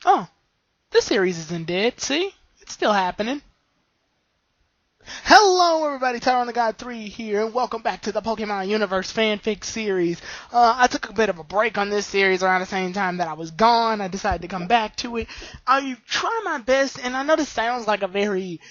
Oh, this series isn't dead. See? It's still happening. Hello everybody, Tyler on the God 3 here, and welcome back to the Pokemon Universe fanfic series. I took a bit of a break on this series around the same time that I was gone. I decided to come back to it. I try my best, and I know this sounds like a very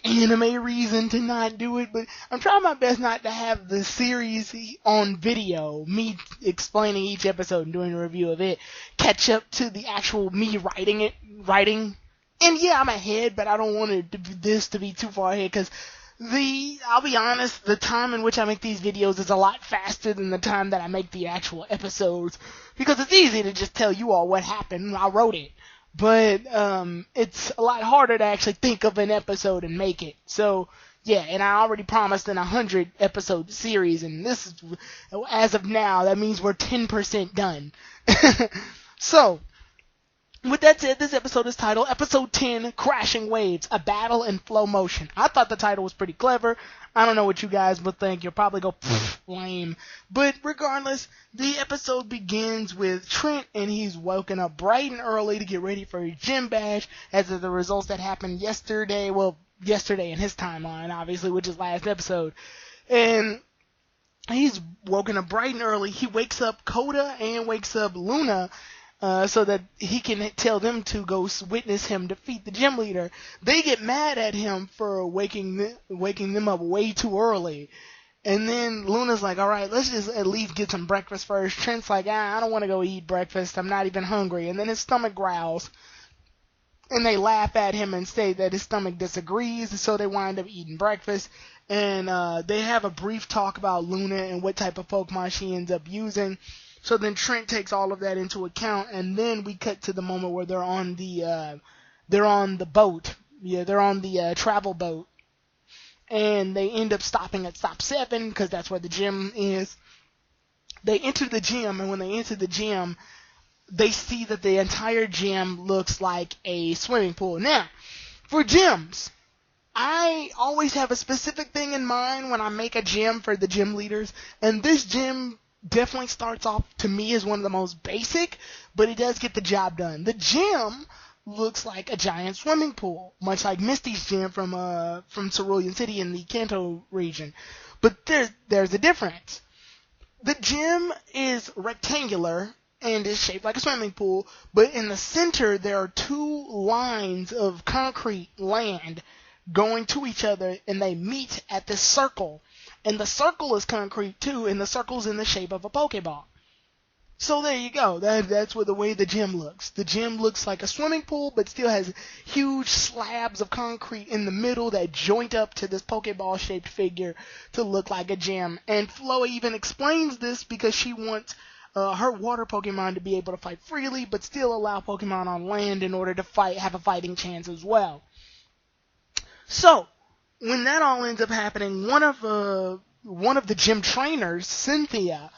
anime reason to not do it, but I'm trying my best not to have the series on video, me explaining each episode and doing a review of it, catch up to the actual me writing. And yeah, I'm ahead, but I don't want this to be too far ahead, because I'll be honest, the time in which I make these videos is a lot faster than the time that I make the actual episodes, because it's easy to just tell you all what happened. I wrote it. But it's a lot harder to actually think of an episode and make it. So, yeah, and I already promised an 100 episode series, and this is, as of now, that means we're 10% done. So, with that said, this episode is titled Episode 10, Crashing Waves, A Battle in Flow Motion. I thought the title was pretty clever. I don't know what you guys would think. You'll probably go, lame. But regardless, the episode begins with Trent, and he's woken up bright and early to get ready for his gym bash, as of the results that happened yesterday. Well, yesterday in his timeline, obviously, which is last episode. And he's woken up bright and early. He wakes up Coda and wakes up Luna, so that he can tell them to go witness him defeat the gym leader. They get mad at him for waking them up way too early. And then Luna's like, alright, let's just at least get some breakfast first. Trent's like, I don't want to go eat breakfast. I'm not even hungry. And then his stomach growls. And they laugh at him and say that his stomach disagrees. So they wind up eating breakfast. And they have a brief talk about Luna and what type of Pokemon she ends up using. So then Trent takes all of that into account, and then we cut to the moment where they're on the boat. Yeah, they're on the travel boat, and they end up stopping at stop 7 because that's where the gym is. They enter the gym, and when they enter the gym, they see that the entire gym looks like a swimming pool. Now, for gyms, I always have a specific thing in mind when I make a gym for the gym leaders, and this gym definitely starts off, to me, as one of the most basic, but it does get the job done. The gym looks like a giant swimming pool, much like Misty's gym from Cerulean City in the Kanto region. But there's a difference. The gym is rectangular and is shaped like a swimming pool, but in the center there are two lines of concrete land going to each other, and they meet at this circle. And the circle is concrete too, and the circle's in the shape of a Pokeball. So there you go. That's the way the gym looks. The gym looks like a swimming pool, but still has huge slabs of concrete in the middle that joint up to this Pokeball-shaped figure to look like a gym. And Flo even explains this because she wants her water Pokemon to be able to fight freely, but still allow Pokemon on land in order to have a fighting chance as well. So, when that all ends up happening, one of the gym trainers, Cynthia,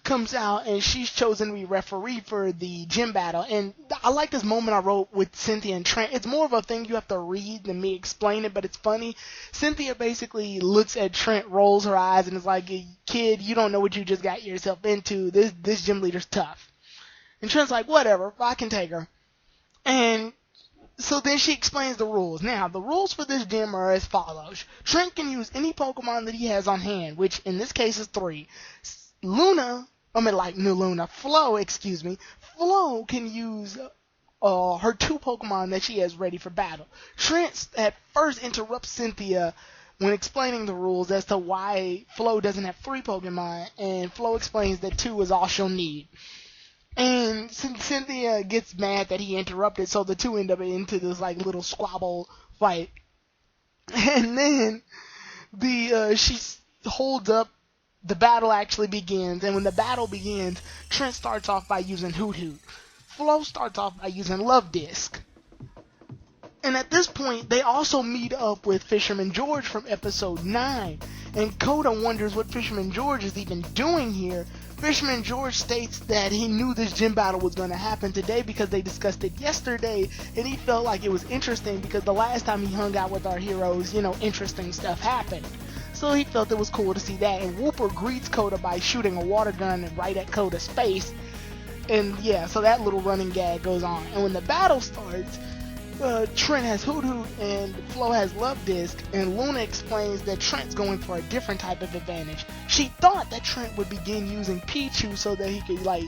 comes out, and she's chosen to be referee for the gym battle. And I like this moment I wrote with Cynthia and Trent. It's more of a thing you have to read than me explain it, but it's funny. Cynthia basically looks at Trent, rolls her eyes, and is like, kid, you don't know what you just got yourself into. This gym leader's tough. And Trent's like, whatever, I can take her. And so then she explains the rules. Now, the rules for this gym are as follows. Trent can use any Pokemon that he has on hand, which in this case is 3. Flo can use her 2 Pokemon that she has ready for battle. Trent at first interrupts Cynthia when explaining the rules as to why Flo doesn't have 3 Pokemon, and Flo explains that 2 is all she'll need. And Cynthia gets mad that he interrupted, so the two end up into this little squabble fight. And then she holds up. The battle actually begins, and when the battle begins, Trent starts off by using Hoot Hoot. Flo starts off by using Love Disc. And at this point, they also meet up with Fisherman George from episode 9. And Coda wonders what Fisherman George is even doing here. Fisherman George states that he knew this gym battle was going to happen today because they discussed it yesterday, and he felt like it was interesting because the last time he hung out with our heroes, interesting stuff happened. So he felt it was cool to see that, and Whooper greets Coda by shooting a water gun right at Coda's face. And yeah, so that little running gag goes on. And when the battle starts, Trent has Hoot Hoot and Flo has Love Disc, and Luna explains that Trent's going for a different type of advantage. She thought that Trent would begin using Pichu so that he could, like,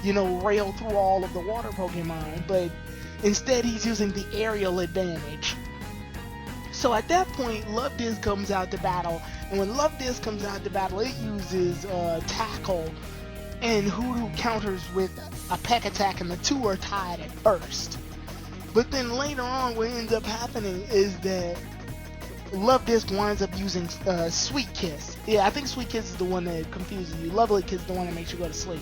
you know, rail through all of the water Pokemon, but instead he's using the aerial advantage. So at that point, Love Disc comes out to battle, and when Love Disc comes out to battle, it uses Tackle, and Hoot Hoot counters with a Peck Attack, and the two are tied at first. But then later on, what ends up happening is that Love Disc winds up using Sweet Kiss. Yeah, I think Sweet Kiss is the one that confuses you. Lovely Kiss is the one that makes you go to sleep.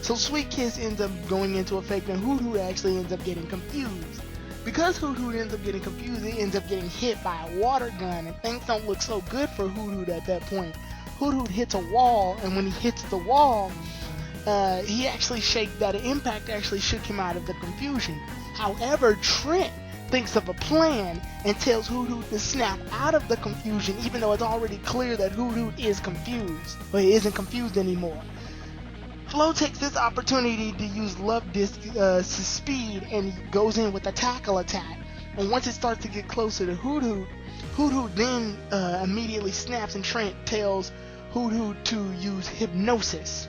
So Sweet Kiss ends up going into effect, and Hoot Hoot actually ends up getting confused. Because Hoot Hoot ends up getting confused, it ends up getting hit by a water gun, and things don't look so good for Hoot Hoot at that point. Hoot Hoot hits a wall, and when he hits the wall, he actually that impact actually shook him out of the confusion. However, Trent thinks of a plan and tells Hoot Hoot to snap out of the confusion, even though it's already clear that Hoot Hoot is confused, but he isn't confused anymore. Flo takes this opportunity to use Love Disc's speed and goes in with a Tackle attack. And once it starts to get closer to Hoot Hoot, Hoot Hoot then immediately snaps, and Trent tells Hoot Hoot to use Hypnosis.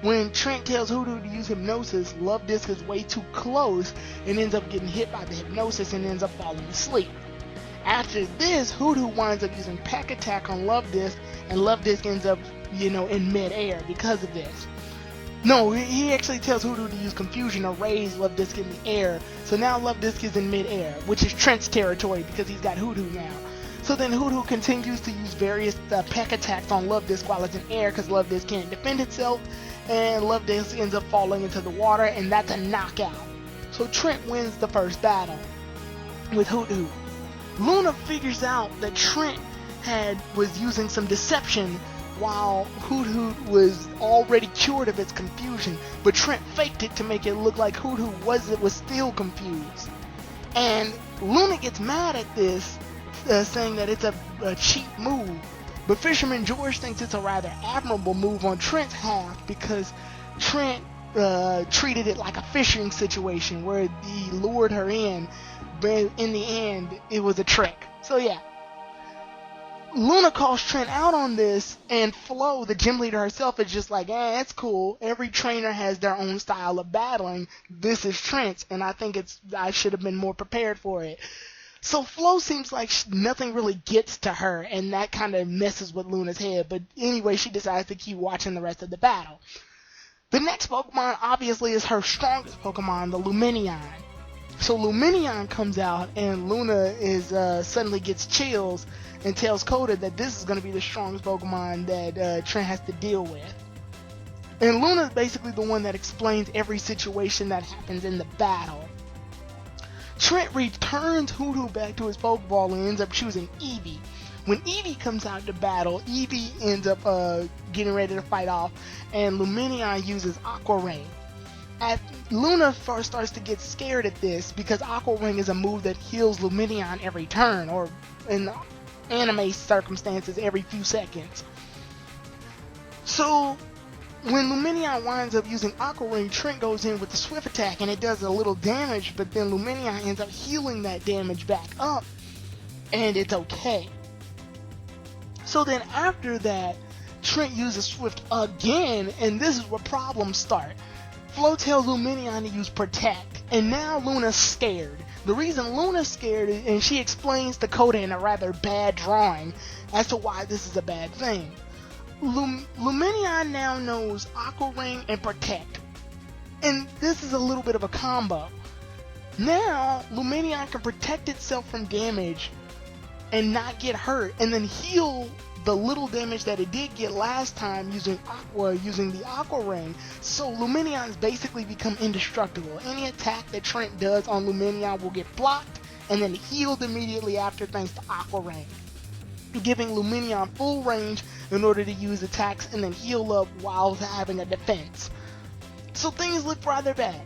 When Trent tells Hoot Hoot to use Hypnosis, Love Disc is way too close and ends up getting hit by the Hypnosis and ends up falling asleep. After this, Hoot Hoot winds up using Peck Attack on Love Disc, and Love Disc ends up, you know, in mid-air because of this. No, he actually tells Hoot Hoot to use Confusion or raise Love Disc in the air, so now Love Disc is in mid-air, which is Trent's territory because he's got Hoot Hoot now. So then Hoot Hoot continues to use various Peck Attacks on Love Disc while it's in air because Love Disc can't defend itself, and Love Disc ends up falling into the water, and that's a knockout. So Trent wins the first battle with Hoot Hoot. Luna figures out that Trent was using some deception while Hoot Hoot was already cured of its confusion, but Trent faked it to make it look like Hoot Hoot was still confused. And Luna gets mad at this, saying that it's a cheap move. But Fisherman George thinks it's a rather admirable move on Trent's half because Trent treated it like a fishing situation where he lured her in, but in the end, it was a trick. So yeah. Luna calls Trent out on this, and Flo, the gym leader herself, is just like, it's cool. Every trainer has their own style of battling. This is Trent's, and I think I should have been more prepared for it. So Flo seems like nothing really gets to her, and that kind of messes with Luna's head. But anyway, she decides to keep watching the rest of the battle. The next Pokemon, obviously, is her strongest Pokemon, the Lumineon. So Lumineon comes out, and Luna suddenly gets chills and tells Coda that this is going to be the strongest Pokemon that Trent has to deal with. And Luna's basically the one that explains every situation that happens in the battle. Trent returns Hoot Hoot back to his Pokeball and ends up choosing Eevee. When Eevee comes out to battle, Eevee ends up getting ready to fight off, and Lumineon uses Aqua Ring. Luna first starts to get scared at this because Aqua Ring is a move that heals Lumineon every turn, or in anime circumstances, every few seconds. So when Lumineon winds up using Aqua Ring, Trent goes in with the Swift Attack, and it does a little damage, but then Lumineon ends up healing that damage back up, and it's okay. So then after that, Trent uses Swift again, and this is where problems start. Flo tells Lumineon to use Protect, and now Luna's scared. The reason Luna's scared is, and she explains to Coda in a rather bad drawing as to why this is a bad thing. Lumineon now knows Aqua Ring and Protect, and this is a little bit of a combo. Now Lumineon can protect itself from damage and not get hurt, and then heal the little damage that it did get last time using the Aqua Ring. So Lumineon's basically become indestructible. Any attack that Trent does on Lumineon will get blocked and then healed immediately after thanks to Aqua Ring, giving Lumineon full range in order to use attacks and then heal up while having a defense. So things look rather bad.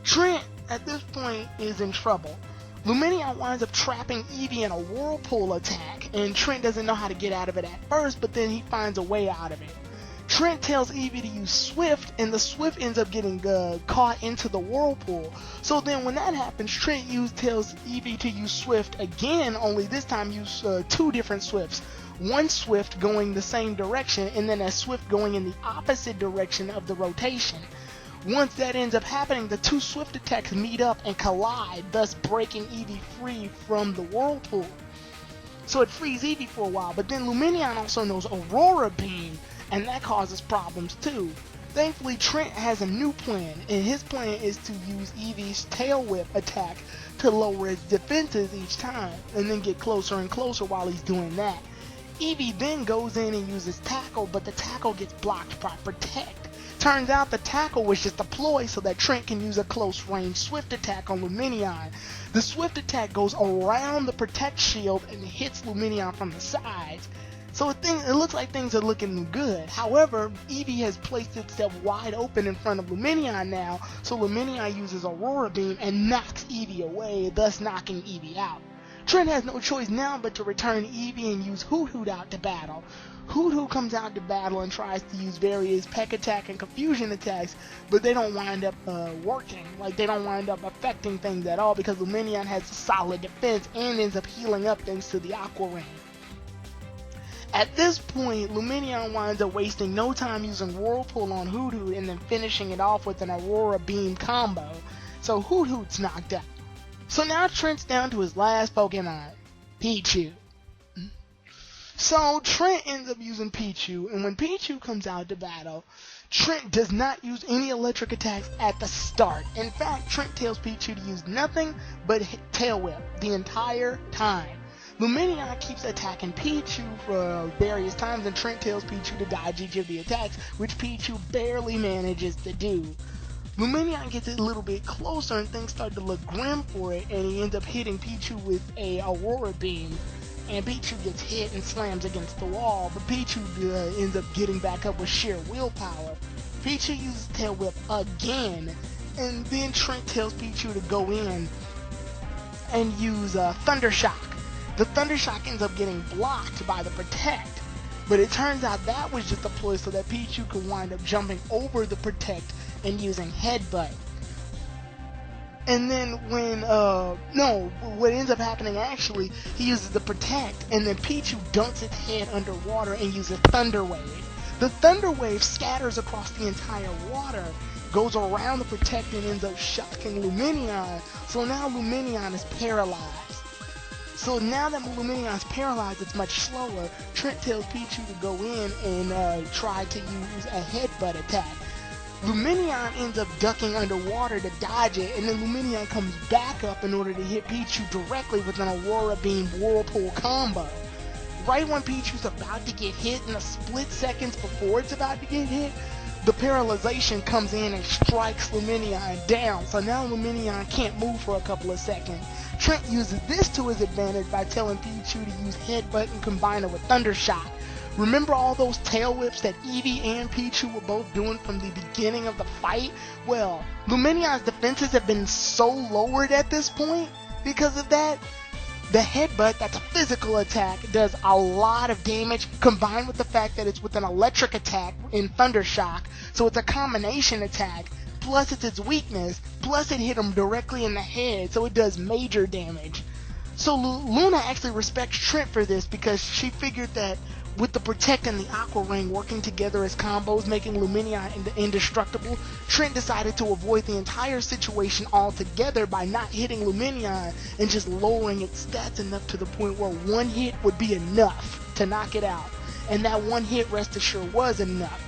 Trent at this point is in trouble. Lumineon winds up trapping Eevee in a Whirlpool attack, and Trent doesn't know how to get out of it at first, but then he finds a way out of it. Trent tells Eevee to use Swift, and the Swift ends up getting caught into the whirlpool. So then when that happens, Trent tells Eevee to use Swift again, only this time use 2 different Swifts. One Swift going the same direction, and then a Swift going in the opposite direction of the rotation. Once that ends up happening, the 2 Swift attacks meet up and collide, thus breaking Eevee free from the whirlpool. So it frees Eevee for a while, but then Lumineon also knows Aurora Beam, and that causes problems too. Thankfully, Trent has a new plan, and his plan is to use Eevee's Tail Whip attack to lower his defenses each time, and then get closer and closer while he's doing that. Eevee then goes in and uses Tackle, but the Tackle gets blocked by Protect. Turns out the Tackle was just a ploy so that Trent can use a close range Swift attack on Lumineon. The Swift attack goes around the Protect shield and hits Lumineon from the sides. So it looks like things are looking good. However, Eevee has placed itself wide open in front of Lumineon now, so Lumineon uses Aurora Beam and knocks Eevee away, thus knocking Eevee out. Trent has no choice now but to return Eevee and use Hoot Hoot out to battle. Hoot Hoot comes out to battle and tries to use various Peck Attack and Confusion attacks, but they don't wind up working. Like, they don't wind up affecting things at all because Lumineon has a solid defense and ends up healing up thanks to the Aqua Ring. At this point, Lumineon winds up wasting no time using Whirlpool on Hoot Hoot and then finishing it off with an Aurora Beam combo, so Hoot Hoot's knocked out. So now Trent's down to his last Pokemon, Pichu. So Trent ends up using Pichu, and when Pichu comes out to battle, Trent does not use any electric attacks at the start. In fact, Trent tells Pichu to use nothing but Tail Whip the entire time. Lumineon keeps attacking Pichu for various times, and Trent tells Pichu to dodge each of the attacks, which Pichu barely manages to do. Lumineon gets a little bit closer and things start to look grim for it, and he ends up hitting Pichu with a Aurora Beam, and Pichu gets hit and slams against the wall, but Pichu ends up getting back up with sheer willpower. Pichu uses Tail Whip again, and then Trent tells Pichu to go in and use Thunder Shock. The Thunder Shock ends up getting blocked by the Protect, but it turns out that was just a ploy so that Pichu could wind up jumping over the Protect and using Headbutt. And then what ends up happening actually, he uses the Protect, and then Pichu dunks its head underwater and uses Thunder Wave. The Thunder Wave scatters across the entire water, goes around the Protect, and ends up shocking Lumineon, so now Lumineon is paralyzed. So now that Lumineon is paralyzed, it's much slower. Trent tells Pichu to go in and try to use a Headbutt attack. Lumineon ends up ducking underwater to dodge it, and then Lumineon comes back up in order to hit Pichu directly with an Aurora Beam Whirlpool combo. Right when Pichu's about to get hit, in a split seconds before it's about to get hit, the paralyzation comes in and strikes Lumineon down, so now Lumineon can't move for a couple of seconds. Trent uses this to his advantage by telling Pichu to use Headbutt and combine it with Thunder Shock. Remember all those tail whips that Eevee and Pichu were both doing from the beginning of the fight? Well, Lumineon's defenses have been so lowered at this point because of that. The Headbutt, that's a physical attack, does a lot of damage, combined with the fact that it's with an electric attack in Thunder Shock, so it's a combination attack, plus it's its weakness, plus it hit him directly in the head, so it does major damage. So Luna actually respects Trent for this because she figured that with the Protect and the Aqua Ring working together as combos, making Lumineon indestructible, Trent decided to avoid the entire situation altogether by not hitting Lumineon and just lowering its stats enough to the point where one hit would be enough to knock it out. And that one hit, rest assured, was enough.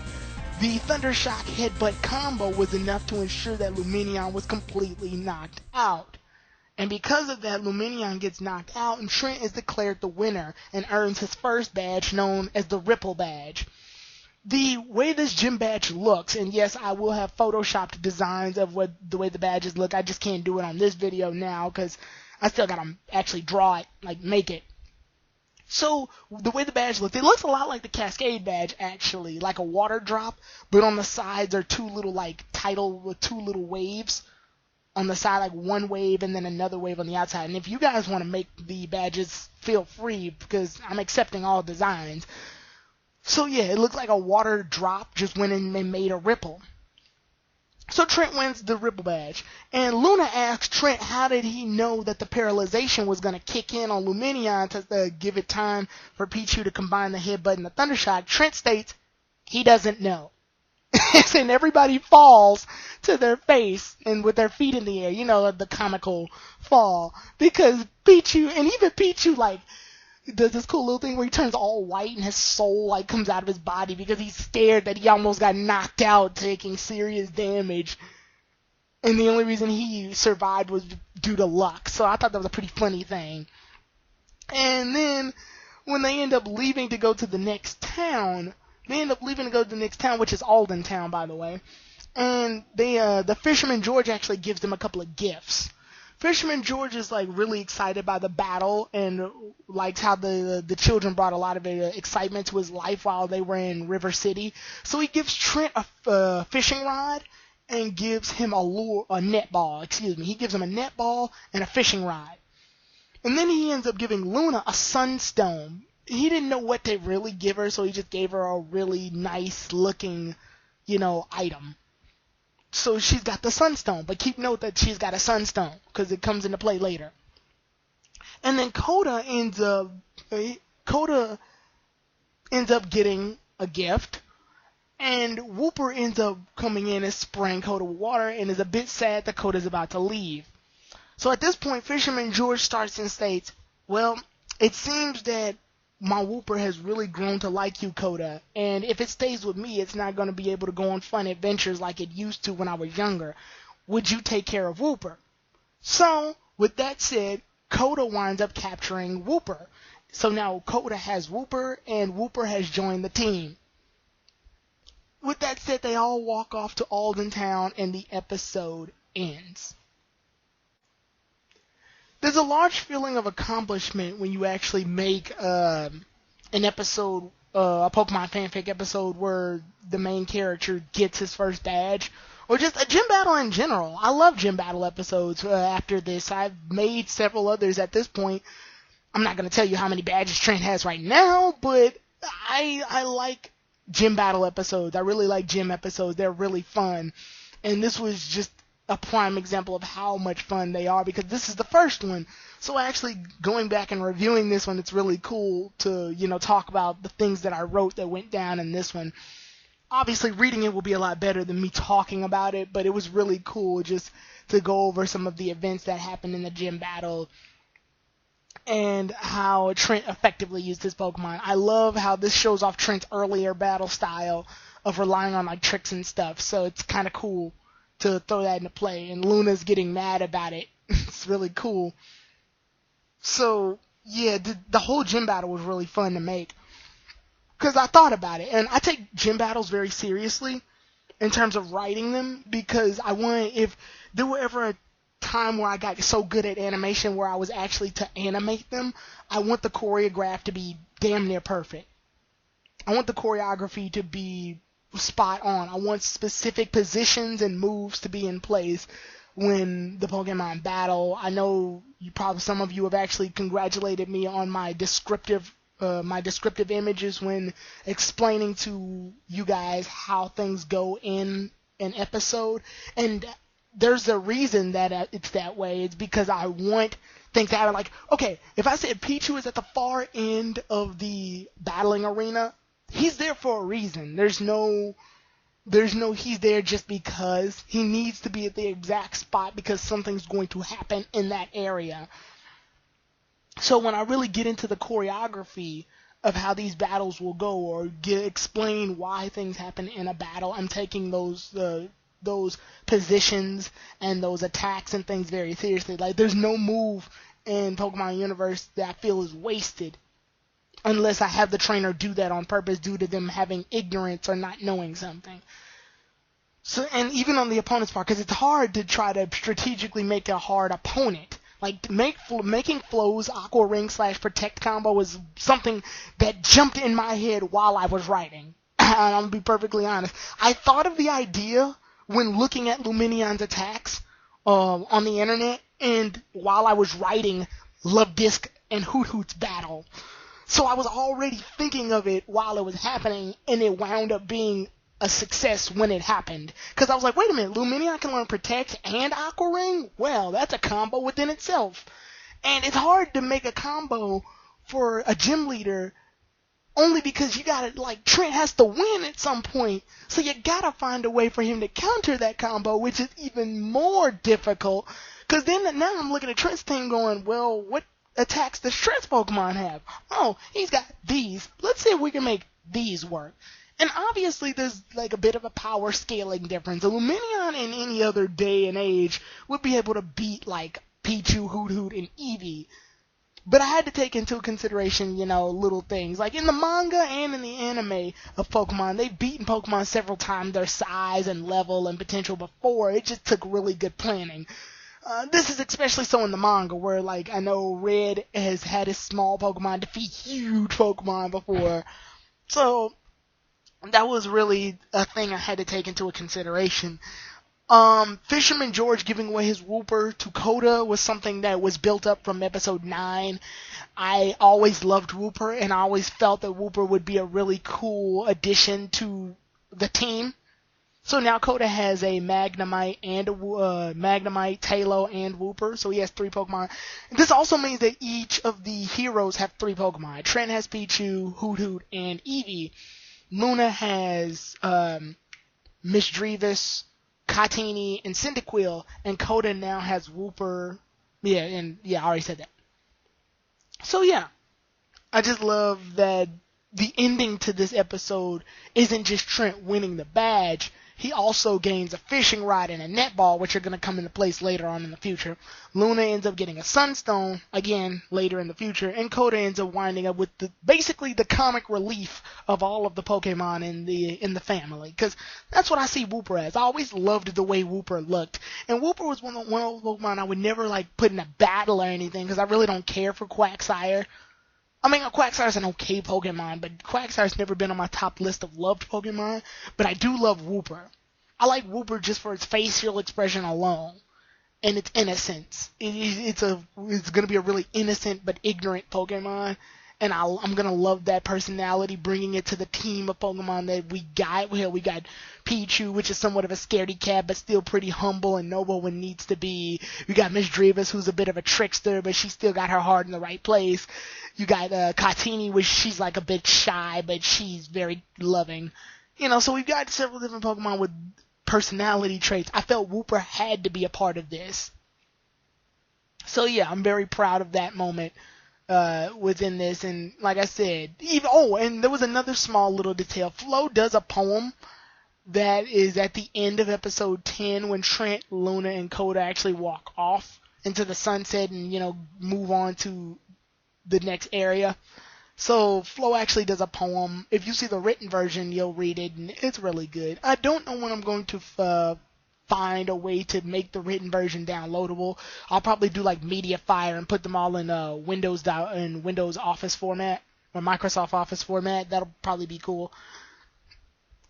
The Thunder Shock Headbutt combo was enough to ensure that Lumineon was completely knocked out. And because of that, Lumineon gets knocked out, and Trent is declared the winner and earns his first badge, known as the Ripple Badge. The way this gym badge looks, and yes, I will have photoshopped designs of the way the badges look. I just can't do it on this video now because I still gotta actually draw it, like make it. So the way the badge looks, it looks a lot like the Cascade badge actually, like a water drop, but on the sides are two little waves. On the side, like one wave and then another wave on the outside. And if you guys want to make the badges, feel free, because I'm accepting all designs. So yeah, it looked like a water drop just went in and made a ripple. So Trent wins the Ripple Badge. And Luna asks Trent how did he know that the paralyzation was going to kick in on Luminion to give it time for Pichu to combine the headbutt and the Thunder Shock. Trent states he doesn't know. And everybody falls to their face and with their feet in the air. You know, the comical fall. Because Pichu, and even Pichu, like, does this cool little thing where he turns all white and his soul like comes out of his body because he's scared that he almost got knocked out taking serious damage. And the only reason he survived was due to luck. So I thought that was a pretty funny thing. And then when they end up leaving to go to the next town, which is Alden Town, by the way. And the Fisherman George actually gives them a couple of gifts. Fisherman George is like really excited by the battle and likes how the children brought a lot of excitement to his life while they were in River City. So he gives Trent a fishing rod and gives him a netball. He gives him a netball and a fishing rod. And then he ends up giving Luna a sunstone. He didn't know what to really give her, so he just gave her a really nice looking, item. So she's got the Sunstone, but keep note that she's got a Sunstone because it comes into play later. And then Coda ends up getting a gift, and Whooper ends up coming in and spraying Coda with water and is a bit sad that Coda's about to leave. So at this point, Fisherman George starts and states, well, it seems that my Whooper has really grown to like you, Coda, and if it stays with me, it's not going to be able to go on fun adventures like it used to when I was younger. Would you take care of Whooper? So, with that said, Coda winds up capturing Whooper. So now Coda has Whooper, and Whooper has joined the team. With that said, they all walk off to Alden Town, and the episode ends. There's a large feeling of accomplishment when you actually make an episode, a Pokemon fanfic episode where the main character gets his first badge, or just a gym battle in general. I love gym battle episodes after this. I've made several others at this point. I'm not going to tell you how many badges Trent has right now, but I like gym battle episodes. I really like gym episodes. They're really fun. And this was just a prime example of how much fun they are because this is the first one. So actually going back and reviewing this one, it's really cool to, talk about the things that I wrote that went down in this one. Obviously reading it will be a lot better than me talking about it, but it was really cool just to go over some of the events that happened in the gym battle and how Trent effectively used his Pokemon. I love how this shows off Trent's earlier battle style of relying on like tricks and stuff, so it's kind of cool to throw that into play, and Luna's getting mad about it. It's really cool. So, yeah, the whole gym battle was really fun to make. Because I thought about it, and I take gym battles very seriously in terms of writing them, because I want, if there were ever a time where I got so good at animation where I was actually to animate them, I want the choreograph to be damn near perfect. I want the choreography to be spot on. I want specific positions and moves to be in place when the Pokemon battle. I know some of you have actually congratulated me on my descriptive images when explaining to you guys how things go in an episode, and there's a reason that it's that way. It's because I want things to happen. Like, okay, if I said Pichu is at the far end of the battling arena, he's there for a reason. There's no he's there just because. He needs to be at the exact spot because something's going to happen in that area. So when I really get into the choreography of how these battles will go or explain why things happen in a battle, I'm taking those positions and those attacks and things very seriously. Like, there's no move in Pokemon Universe that I feel is wasted unless I have the trainer do that on purpose due to them having ignorance or not knowing something. So, and even on the opponent's part, because it's hard to try to strategically make a hard opponent. Like, making Flow's Aqua Ring / Protect combo was something that jumped in my head while I was writing. And I'm going to be perfectly honest. I thought of the idea when looking at Luminion's attacks on the internet, and while I was writing Love Disc and Hoot Hoot's battle. So I was already thinking of it while it was happening, and it wound up being a success when it happened. Because I was like, wait a minute, Luminia can learn Protect and Aqua Ring? Well, that's a combo within itself. And it's hard to make a combo for a gym leader only because you gotta, like, Trent has to win at some point. So you gotta find a way for him to counter that combo, which is even more difficult. Because then now I'm looking at Trent's team going, well, what attacks does Trent's Pokemon have? Oh, he's got these. Let's see if we can make these work. And obviously there's like a bit of a power scaling difference. A Luminion in any other day and age would be able to beat like Pichu, Hoot, and Eevee. But I had to take into consideration, little things. Like in the manga and in the anime of Pokemon, they've beaten Pokemon several times their size and level and potential before. It just took really good planning. This is especially so in the manga, where, like, I know Red has had his small Pokemon defeat huge Pokemon before. So, that was really a thing I had to take into consideration. Fisherman George giving away his Wooper to Koda was something that was built up from episode 9. I always loved Wooper, and I always felt that Wooper would be a really cool addition to the team. So now Koda has a Magnemite and a Magnemite, Tailo, and Wooper. So he has 3 Pokemon. This also means that each of the heroes have 3 Pokemon. Trent has Pichu, Hoot, and Eevee. Luna has Misdreavus, Katini, and Cyndaquil. And Koda now has Wooper. I already said that. So yeah, I just love that the ending to this episode isn't just Trent winning the badge. He also gains a fishing rod and a netball, which are going to come into place later on in the future. Luna ends up getting a Sunstone, again, later in the future. And Koda ends up winding up with basically the comic relief of all of the Pokemon in the family. Because that's what I see Wooper as. I always loved the way Wooper looked. And Wooper was one of the Pokemon I would never put in a battle or anything, because I really don't care for Quagsire. I mean, Quagsire's an okay Pokemon, but Quagsire's never been on my top list of loved Pokemon. But I do love Wooper. I like Wooper just for its facial expression alone and its innocence. It's going to be a really innocent but ignorant Pokemon, and I'm going to love that personality, bringing it to the team of Pokemon that we got. We got Pichu, which is somewhat of a scaredy cat, but still pretty humble and noble when needs to be. We got Misdreavus, who's a bit of a trickster, but she still got her heart in the right place. You got Katini, which she's like a bit shy, but she's very loving. So we've got several different Pokemon with personality traits. I felt Wooper had to be a part of this. So yeah, I'm very proud of that moment within this. And like I said, and there was another small little detail. Flo does a poem that is at the end of episode 10 when Trent, Luna, and Koda actually walk off into the sunset and, move on to the next area. So Flo actually does a poem. If you see the written version, you'll read it, and it's really good. I don't know when I'm going to find a way to make the written version downloadable. I'll probably do like MediaFire and put them all in Windows Office format or Microsoft Office format. That'll probably be cool.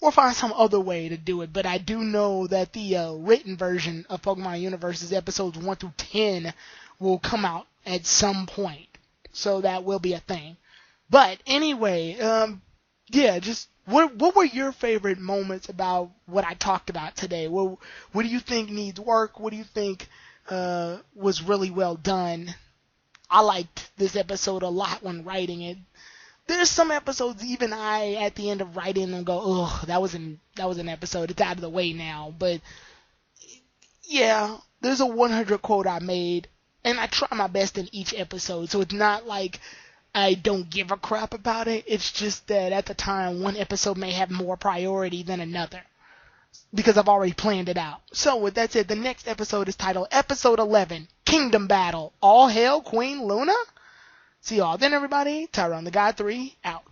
Or find some other way to do it. But I do know that the written version of Pokemon Universe's episodes 1 through 10 will come out at some point. So that will be a thing. But anyway, just what were your favorite moments about what I talked about today? What do you think needs work? What do you think was really well done? I liked this episode a lot when writing it. There's some episodes even I, at the end of writing them, go, ugh, that was an episode. It's out of the way now. But yeah, there's a 100 quote I made, and I try my best in each episode. So it's not like I don't give a crap about it. It's just that at the time, one episode may have more priority than another, because I've already planned it out. So with that said, the next episode is titled Episode 11, Kingdom Battle. All Hail Queen Luna? See y'all then, everybody. Tyrone the God 3, out.